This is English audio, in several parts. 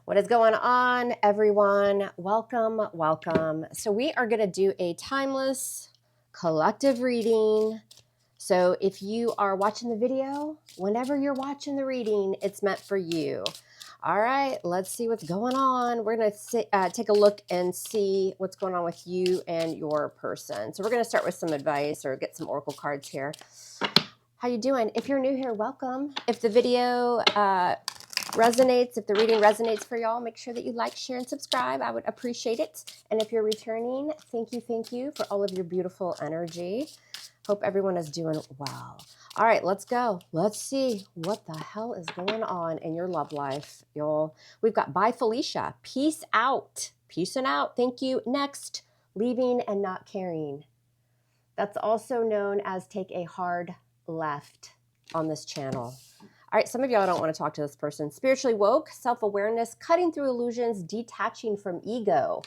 What is going on, everyone? Welcome, welcome. So we are going to do a timeless collective reading. So if you are watching the video, whenever you're watching the reading, it's meant for you. All right, let's see what's going on. We're going to take a look and see what's going on with you and your person. So we're going to start with some advice or get some oracle cards here. How you doing? If you're new here, welcome. If the video resonates, if the reading resonates for y'all, make sure that you like, share, and subscribe. I would appreciate it. And if you're returning, thank you for all of your beautiful energy. Hope everyone is doing well. All right, let's go. Let's see what the hell is going on in your love life, y'all. We've got bye, Felicia. Peace out. Peacing out. Thank you. Next, leaving and not caring. That's also known as take a hard left on this channel. All right, some of y'all don't want to talk to this person. Spiritually woke, self-awareness, cutting through illusions, detaching from ego.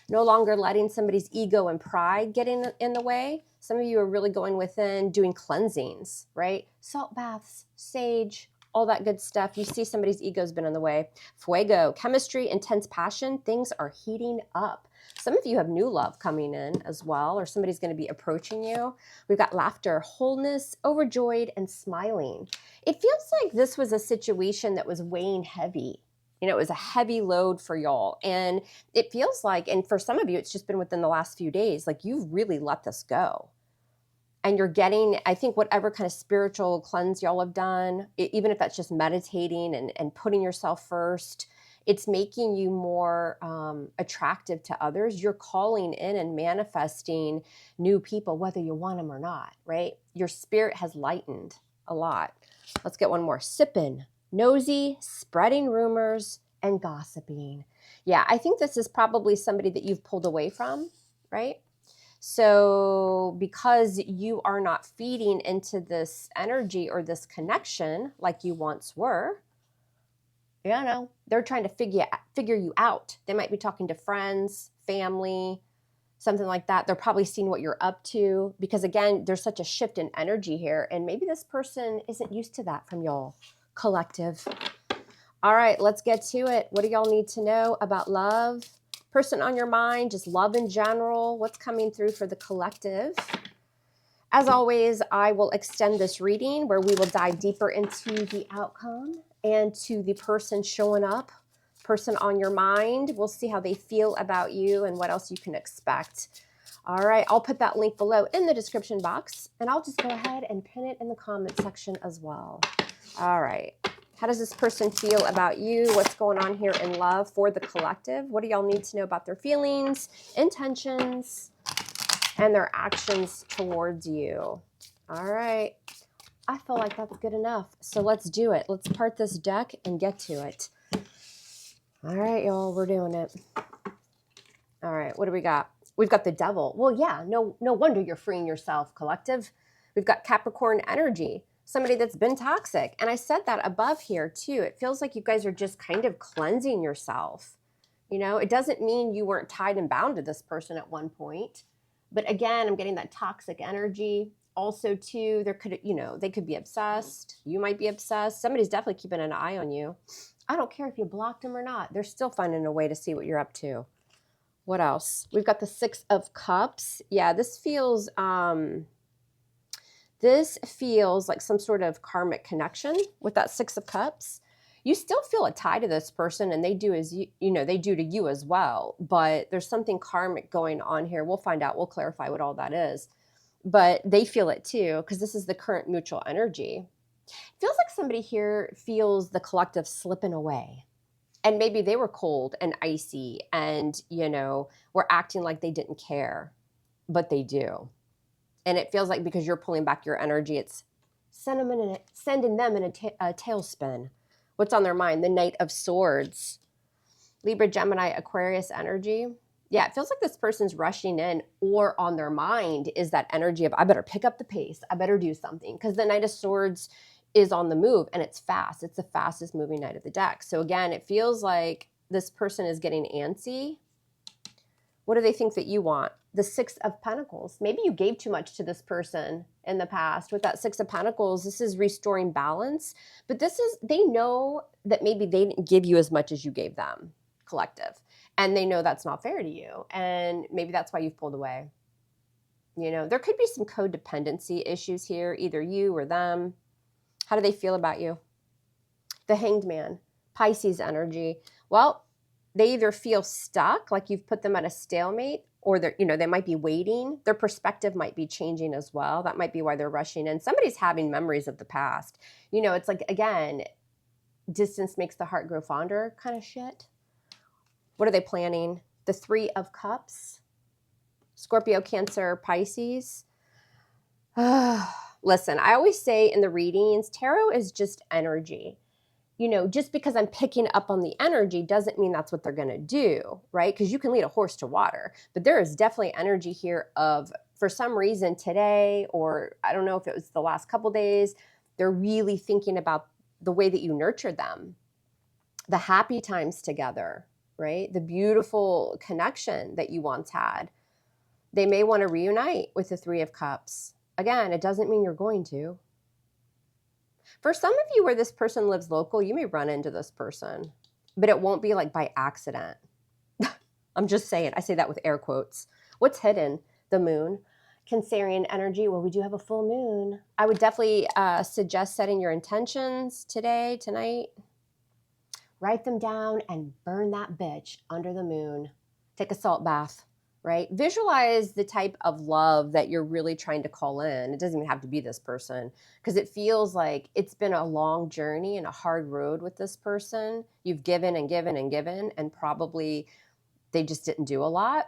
No longer letting somebody's ego and pride get in the way. Some of you are really going within, doing cleansings, right? Salt baths, sage, all that good stuff. You see somebody's ego's been in the way. Fuego, chemistry, intense passion. Things are heating up. Some of you have new love coming in as well, or somebody's going to be approaching you. We've got laughter, wholeness, overjoyed, and smiling. It feels like this was a situation that was weighing heavy. You know, it was a heavy load for y'all. And it feels like, and for some of you, it's just been within the last few days, like you've really let this go. And you're getting, I think, whatever kind of spiritual cleanse y'all have done, even if that's just meditating and putting yourself first, it's making you more attractive to others. You're calling in and manifesting new people, whether you want them or not, right? Your spirit has lightened a lot. Let's get one more. Sipping, nosy, spreading rumors, and gossiping. Yeah, I think this is probably somebody that you've pulled away from, right? So because you are not feeding into this energy or this connection like you once were, you know, they're trying to figure you out. They might be talking to friends, family, something like that. They're probably seeing what you're up to because, again, there's such a shift in energy here. And maybe this person isn't used to that from y'all, collective. All right, let's get to it. What do y'all need to know about love? Person on your mind, just love in general. What's coming through for the collective? As always, I will extend this reading where we will dive deeper into the outcome and to the person showing up, person on your mind. We'll see how they feel about you and what else you can expect. All right, I'll put that link below in the description box, and I'll just go ahead and pin it in the comment section as well. All right. How does this person feel about you? What's going on here in love for the collective? What do y'all need to know about their feelings, intentions, and their actions towards you? All right. I feel like that's good enough. So let's do it. Let's part this deck and get to it. All right, y'all, we're doing it. All right, what do we got? We've got the devil. Well, yeah, no wonder you're freeing yourself, collective. We've got Capricorn energy. Somebody that's been toxic. And I said that above here too. It feels like you guys are just kind of cleansing yourself. You know, it doesn't mean you weren't tied and bound to this person at one point. But again, I'm getting that toxic energy. Also too, there could, you know, they could be obsessed. You might be obsessed. Somebody's definitely keeping an eye on you. I don't care if you blocked them or not. They're still finding a way to see what you're up to. What else? We've got the Six of Cups. Yeah, this feels like some sort of karmic connection with that Six of Cups. You still feel a tie to this person, and they do they do to you as well. But there's something karmic going on here. We'll find out. We'll clarify what all that is. But they feel it too, because this is the current mutual energy. It feels like somebody here feels the collective slipping away. And maybe they were cold and icy and, were acting like they didn't care, but they do. And it feels like because you're pulling back your energy, it's sending them in a tailspin. What's on their mind? The Knight of Swords. Libra, Gemini, Aquarius energy. Yeah, it feels like this person's rushing in, or on their mind is that energy of, I better pick up the pace. I better do something. Because the Knight of Swords is on the move and it's fast. It's the fastest moving knight of the deck. So again, it feels like this person is getting antsy. What do they think that you want? The Six of Pentacles. Maybe you gave too much to this person in the past. With that Six of Pentacles, this is restoring balance. But they know that maybe they didn't give you as much as you gave them, collective. And they know that's not fair to you. And maybe that's why you've pulled away. You know, there could be some codependency issues here, either you or them. How do they feel about you? The Hanged Man, Pisces energy. Well, they either feel stuck, like you've put them at a stalemate, or they might be waiting. Their perspective might be changing as well. That might be why they're rushing in. Somebody's having memories of the past. You know, it's like, again, distance makes the heart grow fonder kind of shit. What are they planning? The Three of Cups, Scorpio, Cancer, Pisces. Listen, I always say in the readings, tarot is just energy. You know, just because I'm picking up on the energy doesn't mean that's what they're going to do, right? Because you can lead a horse to water, but there is definitely energy here of, for some reason today, or I don't know if it was the last couple days, they're really thinking about the way that you nurtured them, the happy times together, right? The beautiful connection that you once had. They may want to reunite with the Three of Cups. Again, it doesn't mean you're going to. For some of you where this person lives local, you may run into this person, but it won't be like by accident. I'm just saying, I say that with air quotes. What's hidden? The moon. Cancerian energy. Well, we do have a full moon. I would definitely suggest setting your intentions today, tonight. Write them down and burn that bitch under the moon. Take a salt bath. Right? Visualize the type of love that you're really trying to call in. It doesn't even have to be this person, because it feels like it's been a long journey and a hard road with this person. You've given and given and given, and probably they just didn't do a lot.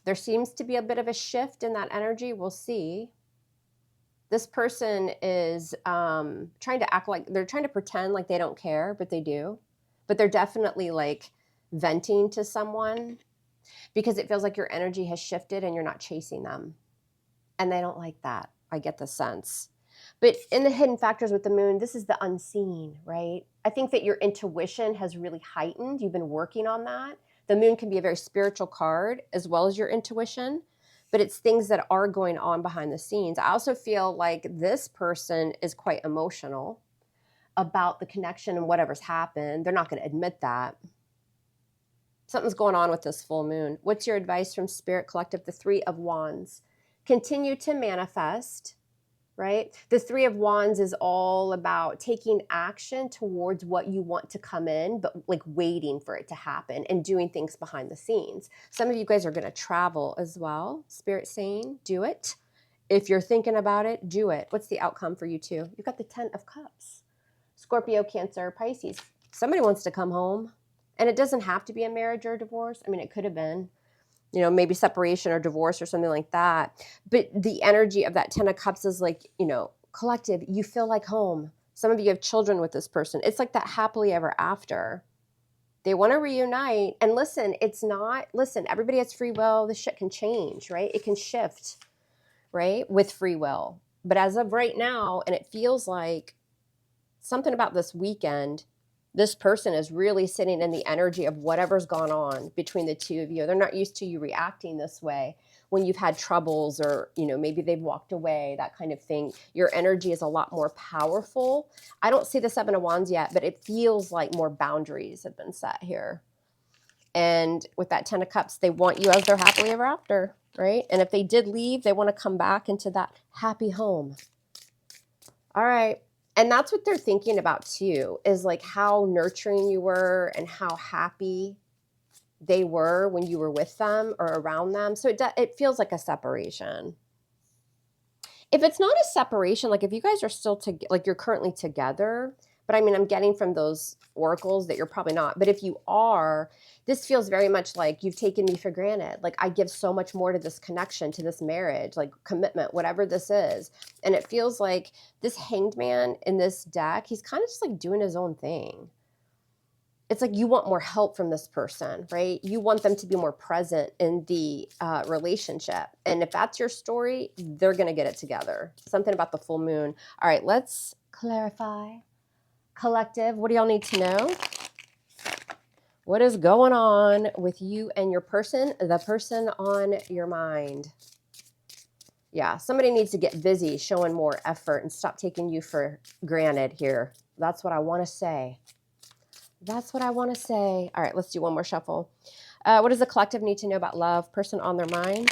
There seems to be a bit of a shift in that energy. We'll see. This person is trying to act like, they're trying to pretend like they don't care, but they do. But they're definitely like venting to someone, because it feels like your energy has shifted and you're not chasing them. And they don't like that. I get the sense. But in the hidden factors with the moon, this is the unseen, right? I think that your intuition has really heightened. You've been working on that. The moon can be a very spiritual card as well as your intuition, but it's things that are going on behind the scenes. I also feel like this person is quite emotional about the connection and whatever's happened. They're not going to admit that. Something's going on with this full moon. What's your advice from Spirit Collective? The Three of Wands. Continue to manifest, right? The Three of Wands is all about taking action towards what you want to come in, but like waiting for it to happen and doing things behind the scenes. Some of you guys are going to travel as well. Spirit saying, do it. If you're thinking about it, do it. What's the outcome for you too? You've got the Ten of Cups. Scorpio, Cancer, Pisces. Somebody wants to come home. And it doesn't have to be a marriage or a divorce. I mean, it could have been, you know, maybe separation or divorce or something like that. But the energy of that Ten of Cups is like, you know, collective, you feel like home. Some of you have children with this person. It's like that happily ever after. They want to reunite. And listen, everybody has free will. This shit can change, right? It can shift, right? With free will. But as of right now, and it feels like something about this weekend, this person is really sitting in the energy of whatever's gone on between the two of you. They're not used to you reacting this way when you've had troubles, or, you know, maybe they've walked away, that kind of thing. Your energy is a lot more powerful. I don't see the Seven of Wands yet, but it feels like more boundaries have been set here. And with that Ten of Cups, they want you as their happily ever after, right? And if they did leave, they want to come back into that happy home. All right. And that's what they're thinking about too, is like how nurturing you were and how happy they were when you were with them or around them. So it feels like a separation. If it's not a separation, like if you guys are still like you're currently together, but I mean, I'm getting from those oracles that you're probably not. But if you are, this feels very much like you've taken me for granted. Like I give so much more to this connection, to this marriage, like commitment, whatever this is. And it feels like this Hanged Man in this deck, he's kind of just like doing his own thing. It's like you want more help from this person, right? You want them to be more present in the relationship. And if that's your story, they're going to get it together. Something about the full moon. All right, let's clarify. Collective, what do y'all need to know? What is going on with you and your person, the person on your mind? Yeah, somebody needs to get busy showing more effort and stop taking you for granted here. That's what I want to say. That's what I want to say. All right, let's do one more shuffle. What does the collective need to know about love? Person on their mind.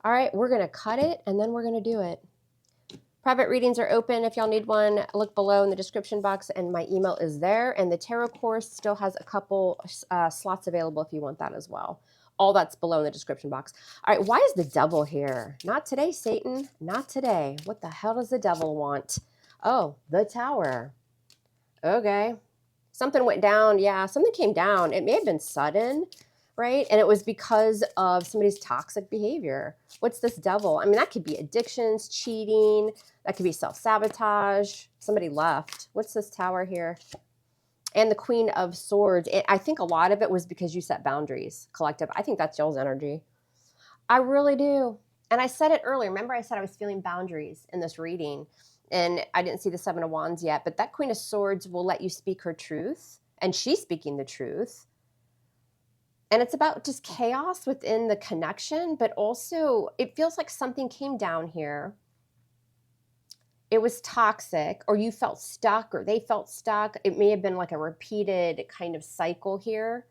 All right, we're going to cut it and then we're going to do it. Private readings are open. If y'all need one, look below in the description box and my email is there. And the tarot course still has a couple slots available if you want that as well. All that's below in the description box. All right, why is the devil here? Not today, Satan. Not today. What the hell does the devil want? Oh, the Tower. Okay. Something went down. Yeah, something came down. It may have been sudden, right? And it was because of somebody's toxic behavior. What's this devil? I mean, that could be addictions, cheating. That could be self-sabotage. Somebody left. What's this Tower here? And the Queen of Swords. I think a lot of it was because you set boundaries, collective. I think that's y'all's energy. I really do. And I said it earlier. Remember I said I was feeling boundaries in this reading. And I didn't see the Seven of Wands yet, but that Queen of Swords will let you speak her truth. And she's speaking the truth. And it's about just chaos within the connection, but also it feels like something came down here. It was toxic, or you felt stuck, or they felt stuck. It may have been like a repeated kind of cycle here.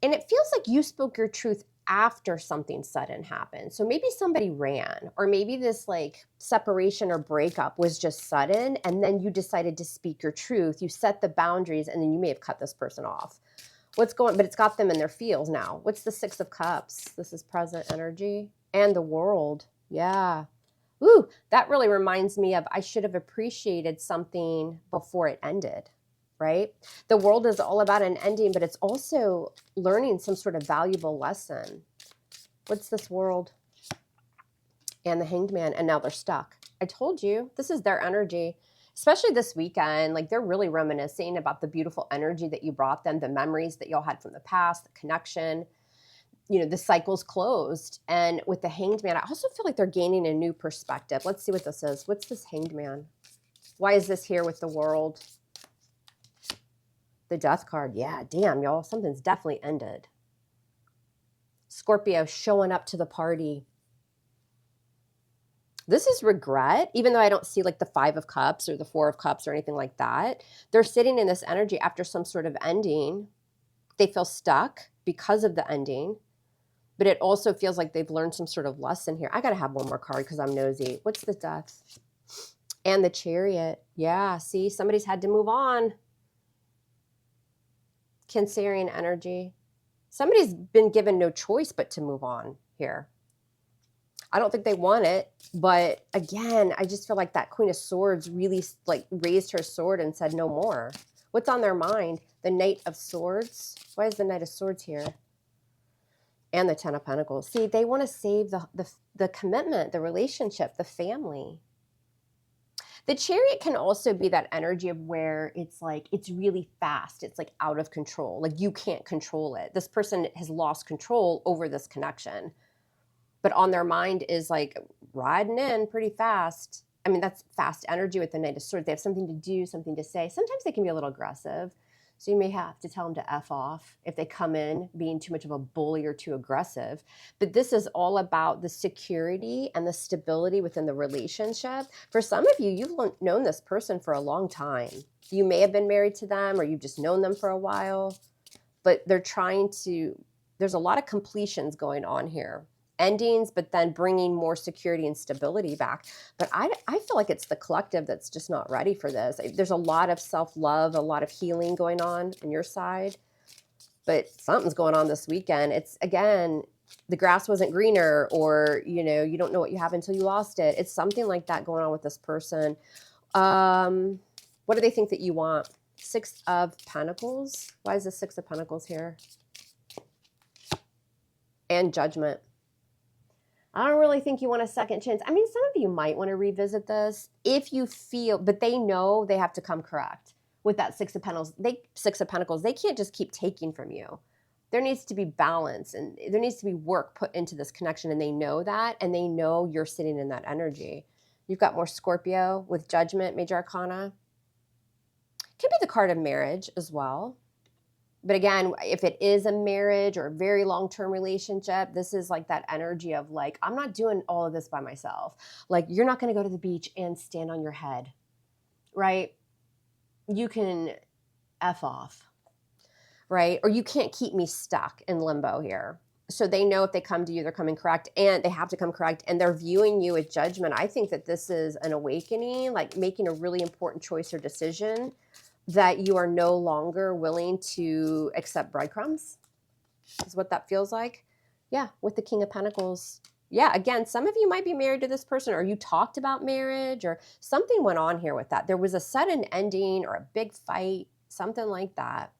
And it feels like you spoke your truth after something sudden happened. So maybe somebody ran, or maybe this like separation or breakup was just sudden, and then you decided to speak your truth. You set the boundaries, and then you may have cut this person off. What's going, but it's got them in their feels now. What's the Six of Cups? This is present energy. And the World. Yeah. Ooh, that really reminds me of I should have appreciated something before it ended. Right? The World is all about an ending, but it's also learning some sort of valuable lesson. What's this World? And the Hanged Man, and now they're stuck. I told you, this is their energy, especially this weekend. Like they're really reminiscing about the beautiful energy that you brought them, the memories that y'all had from the past, the connection. You know, the cycle's closed. And with the Hanged Man, I also feel like they're gaining a new perspective. Let's see what this is. What's this Hanged Man? Why is this here with the World? The Death card. Yeah, damn, y'all. Something's definitely ended. Scorpio showing up to the party. This is regret, even though I don't see like the Five of Cups or the Four of Cups or anything like that. They're sitting in this energy after some sort of ending. They feel stuck because of the ending, but it also feels like they've learned some sort of lesson here. I got to have one more card because I'm nosy. What's the Death? And the Chariot. Yeah, see, somebody's had to move on. Cancerian energy. Somebody's been given no choice but to move on here. I don't think they want it, but again, I just feel like that Queen of Swords really like raised her sword and said no more. What's on their mind? The Knight of Swords. Why is the Knight of Swords here? And the Ten of Pentacles. See, they want to save the commitment, the relationship, the family. The Chariot can also be that energy of where it's like, it's really fast. It's like out of control. Like you can't control it. This person has lost control over this connection, but on their mind is like riding in pretty fast. I mean, that's fast energy with the Knight of Swords. They have something to do, something to say. Sometimes they can be a little aggressive. So you may have to tell them to F off if they come in being too much of a bully or too aggressive. But this is all about the security and the stability within the relationship. For some of you, you've known this person for a long time. You may have been married to them or you've just known them for a while, but they're trying to, there's a lot of completions going on here. Endings, but then bringing more security and stability back. But I feel like it's the collective that's just not ready for this. There's a lot of self-love, a lot of healing going on your side, but something's going on this weekend. It's, again, the grass wasn't greener, or, you know, you don't know what you have until you lost it. It's something like that going on with this person. What do they think that you want? Six of Pentacles. Why is the Six of Pentacles here? And Judgment. I don't really think you want a second chance. I mean, some of you might want to revisit this if you feel, but they know they have to come correct with that Six of Pentacles. They can't just keep taking from you. There needs to be balance, and there needs to be work put into this connection, and they know that, and they know you're sitting in that energy. You've got more Scorpio with Judgment, Major Arcana. Could be the card of marriage as well. But again, if it is a marriage or a very long-term relationship, this is like that energy of like, I'm not doing all of this by myself. Like, you're not going to go to the beach and stand on your head, right? You can F off, right? Or you can't keep me stuck in limbo here. So they know if they come to you, they're coming correct, and they have to come correct, and they're viewing you with judgment. I think that this is an awakening, like making a really important choice or decision that you are no longer willing to accept breadcrumbs, is what that feels like. Yeah, with the King of Pentacles. Yeah, again, some of you might be married to this person, or you talked about marriage, or something went on here with that. There was a sudden ending or a big fight, something like that.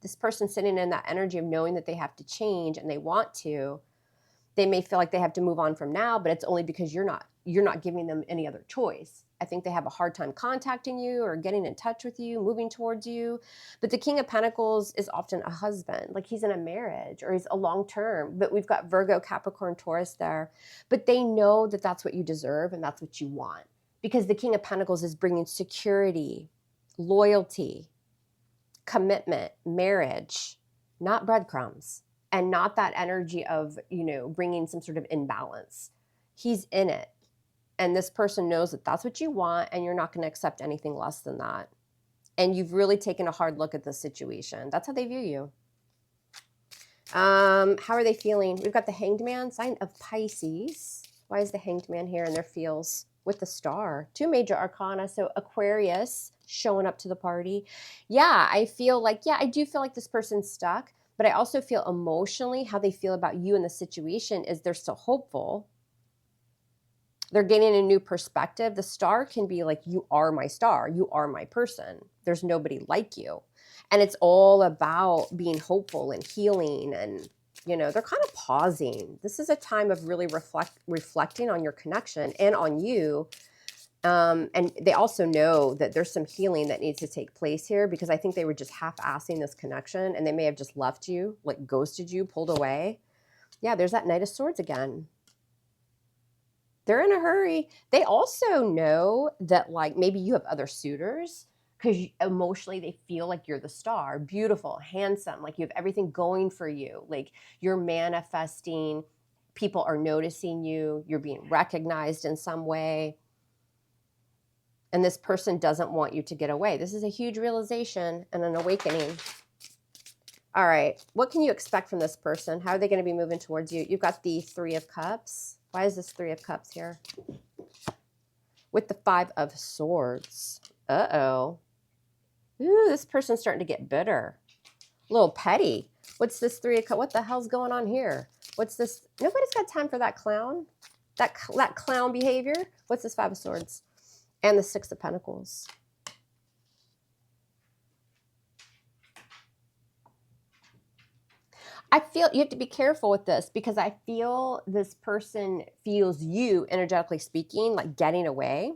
This person sitting in that energy of knowing that they have to change and they want to. They may feel like they have to move on from now, but it's only because you're not giving them any other choice. I think they have a hard time contacting you or getting in touch with you, moving towards you. But the King of Pentacles is often a husband, like he's in a marriage or he's a long term. But we've got Virgo, Capricorn, Taurus there. But they know that that's what you deserve and that's what you want, because the King of Pentacles is bringing security, loyalty, commitment, marriage, not breadcrumbs, and not that energy of, bringing some sort of imbalance. He's in it. And this person knows that that's what you want, and you're not going to accept anything less than that. And you've really taken a hard look at the situation. That's how they view you. How are they feeling? We've got the Hanged Man, sign of Pisces. Why is the Hanged Man here in their feels with the Star? 2 major arcana. So Aquarius showing up to the party. Yeah, I do feel like this person's stuck, but I also feel emotionally how they feel about you in the situation is they're still hopeful. They're gaining a new perspective. The Star can be like, you are my star. You are my person. There's nobody like you. And it's all about being hopeful and healing. And, they're kind of pausing. This is a time of really reflecting on your connection and on you. And they also know that there's some healing that needs to take place here, because I think they were just half-assing this connection and they may have just left you, like ghosted you, pulled away. Yeah, there's that Knight of Swords again. They're in a hurry. They also know that like maybe you have other suitors, because emotionally they feel like you're the star, beautiful, handsome, like you have everything going for you. Like you're manifesting, people are noticing you, you're being recognized in some way. And this person doesn't want you to get away. This is a huge realization and an awakening. All right, what can you expect from this person? How are they going to be moving towards you? You've got the 3 of Cups. Why is this 3 of Cups here? With the 5 of Swords. Uh-oh. Ooh, this person's starting to get bitter. A little petty. What's this 3 of Cups? What the hell's going on here? What's this? Nobody's got time for that clown. That clown behavior. What's this 5 of Swords? And the 6 of Pentacles. I feel you have to be careful with this, because I feel this person feels you, energetically speaking, like getting away.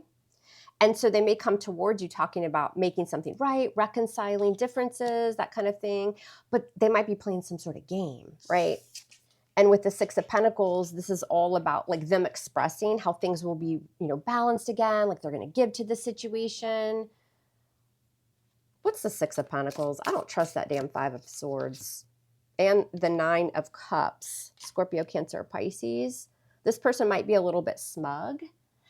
And so they may come towards you talking about making something right, reconciling differences, that kind of thing. But they might be playing some sort of game, right? And with the 6 of Pentacles, this is all about like them expressing how things will be, balanced again, like they're going to give to the situation. What's the 6 of Pentacles? I don't trust that damn 5 of Swords. And the 9 of Cups, Scorpio, Cancer, Pisces. This person might be a little bit smug.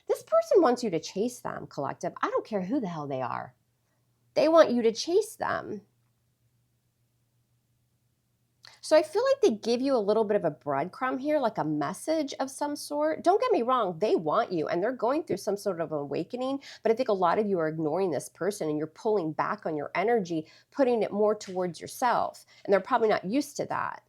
This person wants you to chase them, collective. I don't care who the hell they are. They want you to chase them. So I feel like they give you a little bit of a breadcrumb here, like a message of some sort. Don't get me wrong, they want you and they're going through some sort of awakening, but I think a lot of you are ignoring this person and you're pulling back on your energy, putting it more towards yourself. And they're probably not used to that.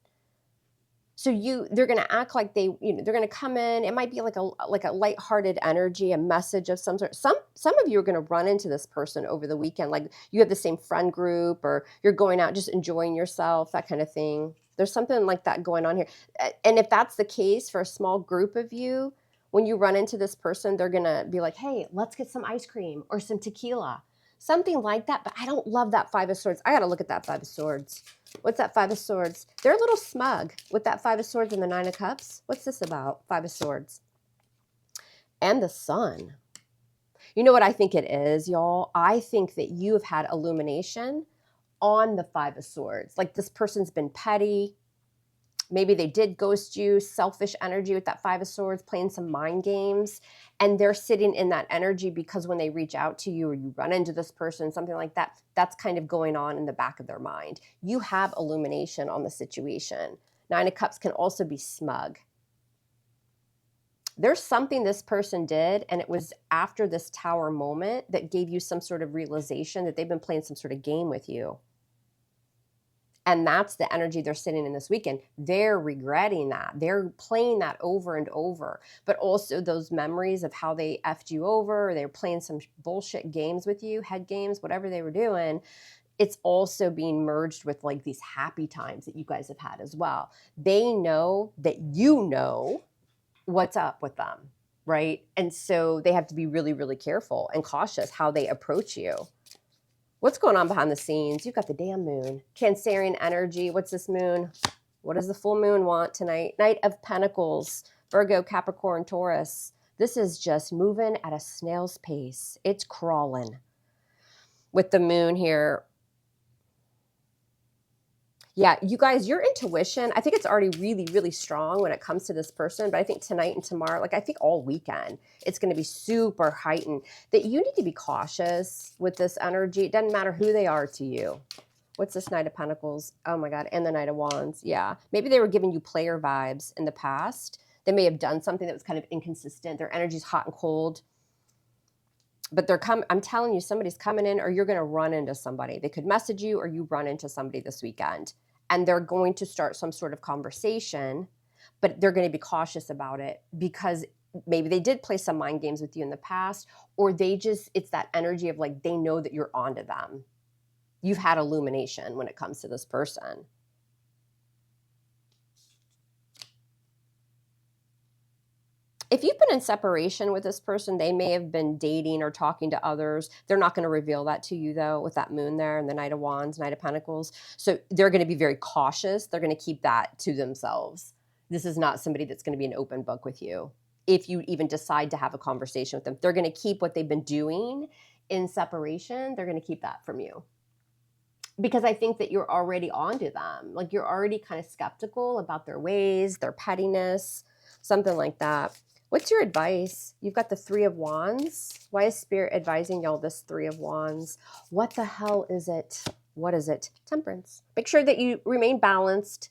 So they're going to act like they're going to come in. It might be like a lighthearted energy, a message of some sort. Some of you are going to run into this person over the weekend. Like you have the same friend group, or you're going out just enjoying yourself, that kind of thing. There's something like that going on here. And if that's the case for a small group of you, when you run into this person, they're going to be like, hey, let's get some ice cream or some tequila. Something like that. But I don't love that 5 of Swords. I got to look at that 5 of Swords. What's that 5 of Swords? They're a little smug with that 5 of Swords and the 9 of Cups. What's this about? 5 of Swords. And the Sun. You know what I think it is, y'all? I think that you have had illumination on the Five of Swords. Like this person's been petty. Maybe they did ghost you, selfish energy with that Five of Swords, playing some mind games. And they're sitting in that energy because when they reach out to you or you run into this person, something like that, that's kind of going on in the back of their mind. You have illumination on the situation. Nine of Cups can also be smug. There's something this person did, and it was after this Tower moment that gave you some sort of realization that they've been playing some sort of game with you. And that's the energy they're sitting in this weekend. They're regretting that. They're playing that over and over. But also those memories of how they effed you over, or they were playing some bullshit games with you, head games, whatever they were doing. It's also being merged with like these happy times that you guys have had as well. They know that you know what's up with them, right? And so they have to be really, really careful and cautious how they approach you. What's going on behind the scenes? You've got the damn moon. Cancerian energy. What's this moon? What does the full moon want tonight? Knight of Pentacles, Virgo, Capricorn, Taurus. This is just moving at a snail's pace. It's crawling. With the moon here. Yeah, you guys, your intuition, I think it's already really, really strong when it comes to this person. But I think tonight and tomorrow, like I think all weekend, it's going to be super heightened. That you need to be cautious with this energy. It doesn't matter who they are to you. What's this Knight of Pentacles? Oh my God. And the Knight of Wands. Yeah. Maybe they were giving you player vibes in the past. They may have done something that was kind of inconsistent. Their energy's hot and cold. But they're coming. I'm telling you, somebody's coming in, or you're going to run into somebody. They could message you, or you run into somebody this weekend. And they're going to start some sort of conversation, but they're going to be cautious about it because maybe they did play some mind games with you in the past, or they just, it's that energy of like, they know that you're onto them. You've had illumination when it comes to this person. If you've been in separation with this person, they may have been dating or talking to others. They're not going to reveal that to you, though, with that moon there and the Knight of Wands, Knight of Pentacles. So they're going to be very cautious. They're going to keep that to themselves. This is not somebody that's going to be an open book with you. If you even decide to have a conversation with them, they're going to keep what they've been doing in separation. They're going to keep that from you. Because I think that you're already onto them. Like you're already kind of skeptical about their ways, their pettiness, something like that. What's your advice? You've got the Three of Wands. Why is Spirit advising y'all this Three of Wands? What the hell is it? What is it? Temperance. Make sure that you remain balanced,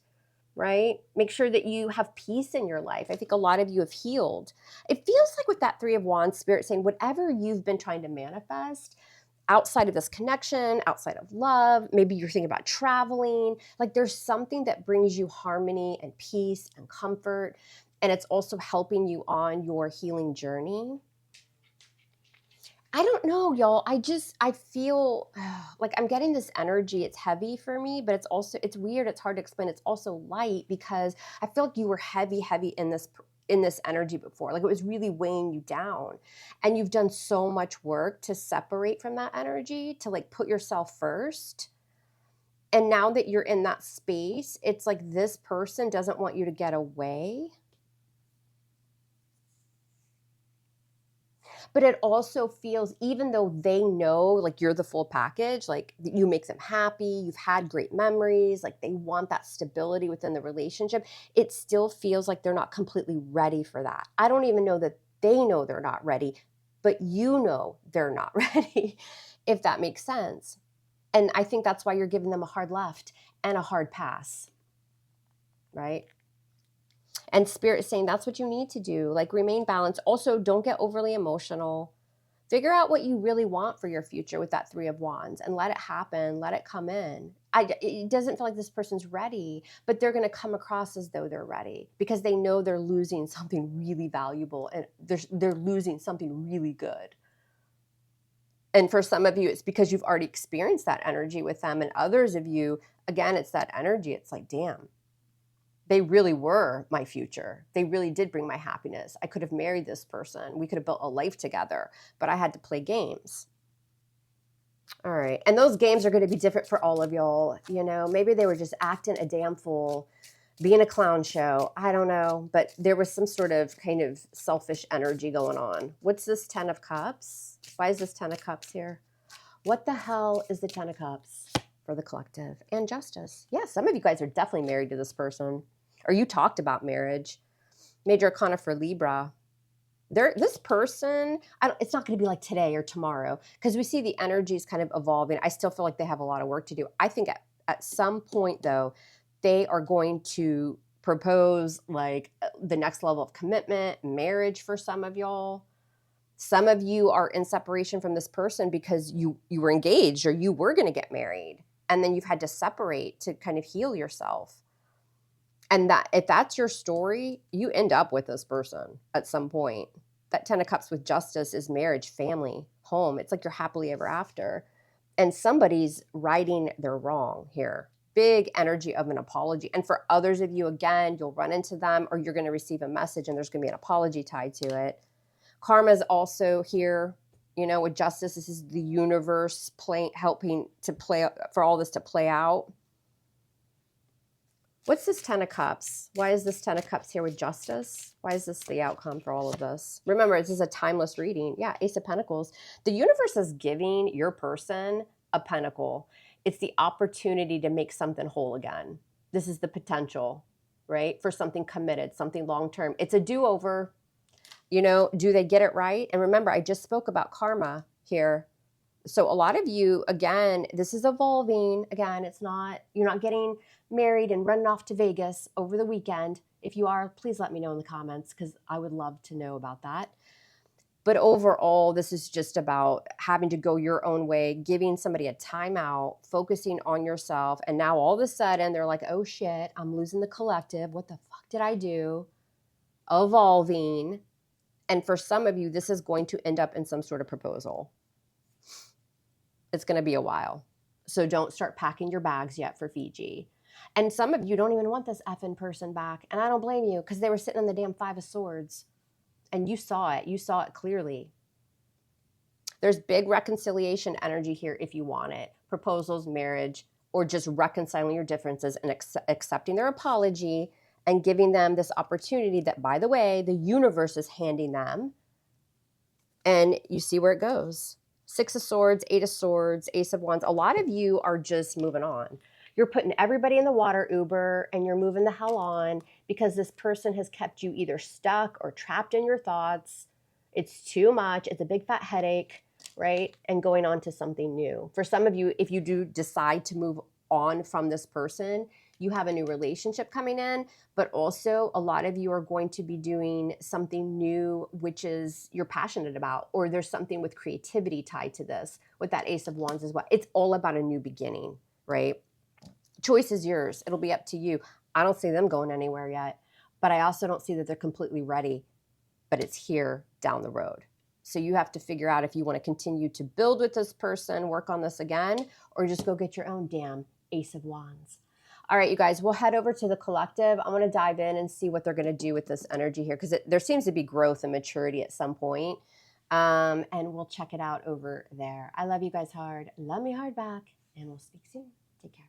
right? Make sure that you have peace in your life. I think a lot of you have healed. It feels like with that Three of Wands, Spirit saying whatever you've been trying to manifest, outside of this connection, outside of love, maybe you're thinking about traveling, like there's something that brings you harmony and peace and comfort. And it's also helping you on your healing journey. I don't know, y'all. I feel like I'm getting this energy. It's heavy for me, but it's weird. It's hard to explain. It's also light because I feel like you were heavy in this energy before. Like it was really weighing you down. And you've done so much work to separate from that energy, to like put yourself first. And now that you're in that space, it's like this person doesn't want you to get away. But it also feels, even though they know like you're the full package, like you make them happy, you've had great memories, like they want that stability within the relationship, it still feels like they're not completely ready for that. I don't even know that they know they're not ready, but you know they're not ready, if that makes sense. And I think that's why you're giving them a hard left and a hard pass, right? And Spirit is saying that's what you need to do. Like remain balanced. Also, don't get overly emotional. Figure out what you really want for your future with that Three of Wands and let it happen. Let it come in. It doesn't feel like this person's ready, but they're going to come across as though they're ready because they know they're losing something really valuable and they're losing something really good. And for some of you, it's because you've already experienced that energy with them. And others of you, again, it's that energy. It's like, damn. They really were my future. They really did bring my happiness. I could have married this person. We could have built a life together, but I had to play games. All right. And those games are going to be different for all of y'all. You know, maybe they were just acting a damn fool, being a clown show. I don't know. But there was some sort of kind of selfish energy going on. What's this 10 of Cups? Why is this 10 of Cups here? What the hell is the 10 of Cups? for the collective, and justice. Yeah, some of you guys are definitely married to this person, or you talked about marriage. Major arcana for Libra. This person, it's not going to be like today or tomorrow, because we see the energies kind of evolving. I still feel like they have a lot of work to do. I think at some point, though, they are going to propose like the next level of commitment, marriage for some of y'all. Some of you are in separation from this person because you were engaged or you were going to get married, and then you've had to separate to kind of heal yourself. And that if that's your story, you end up with this person at some point. That 10 of Cups with justice is marriage, family, home. It's like you're happily ever after. And somebody's righting their wrong here. Big energy of an apology. And for others of you, again, you'll run into them, or you're going to receive a message and there's going to be an apology tied to it. Karma is also here. You know, with justice, this is the universe helping to play for all this to play out. What's this 10 of Cups? Why is this 10 of Cups here with justice? Why is this the outcome for all of this? Remember, this is a timeless reading. Yeah, Ace of Pentacles. The universe is giving your person a pentacle. It's the opportunity to make something whole again. This is the potential, right? For something committed, something long-term. It's a do-over. You know, do they get it right? And remember, I just spoke about karma here. So a lot of you, again, this is evolving. Again, you're not getting married and running off to Vegas over the weekend. If you are, please let me know in the comments, because I would love to know about that. But overall, this is just about having to go your own way, giving somebody a timeout, focusing on yourself. And now all of a sudden they're like, oh shit, I'm losing the collective. What the fuck did I do? Evolving. And for some of you, this is going to end up in some sort of proposal. It's going to be a while. So don't start packing your bags yet for Fiji. And some of you don't even want this effing person back. And I don't blame you, because they were sitting on the damn 5 of Swords. And you saw it. You saw it clearly. There's big reconciliation energy here if you want it. Proposals, marriage, or just reconciling your differences and accepting their apology and giving them this opportunity that, by the way, the universe is handing them. And you see where it goes. 6 of Swords, 8 of Swords, Ace of Wands. A lot of you are just moving on. You're putting everybody in the water Uber and you're moving the hell on because this person has kept you either stuck or trapped in your thoughts. It's too much. It's a big fat headache, right? And going on to something new. For some of you, if you do decide to move on from this person, you have a new relationship coming in, but also a lot of you are going to be doing something new, which is you're passionate about, or there's something with creativity tied to this, with that Ace of Wands as well. It's all about a new beginning, right? Choice is yours. It'll be up to you. I don't see them going anywhere yet, but I also don't see that they're completely ready, but it's here down the road. So you have to figure out if you want to continue to build with this person, work on this again, or just go get your own damn Ace of Wands. All right, you guys, we'll head over to the collective. I'm going to dive in and see what they're going to do with this energy here, because there seems to be growth and maturity at some point. And we'll check it out over there. I love you guys hard. Love me hard back, and we'll speak soon. Take care.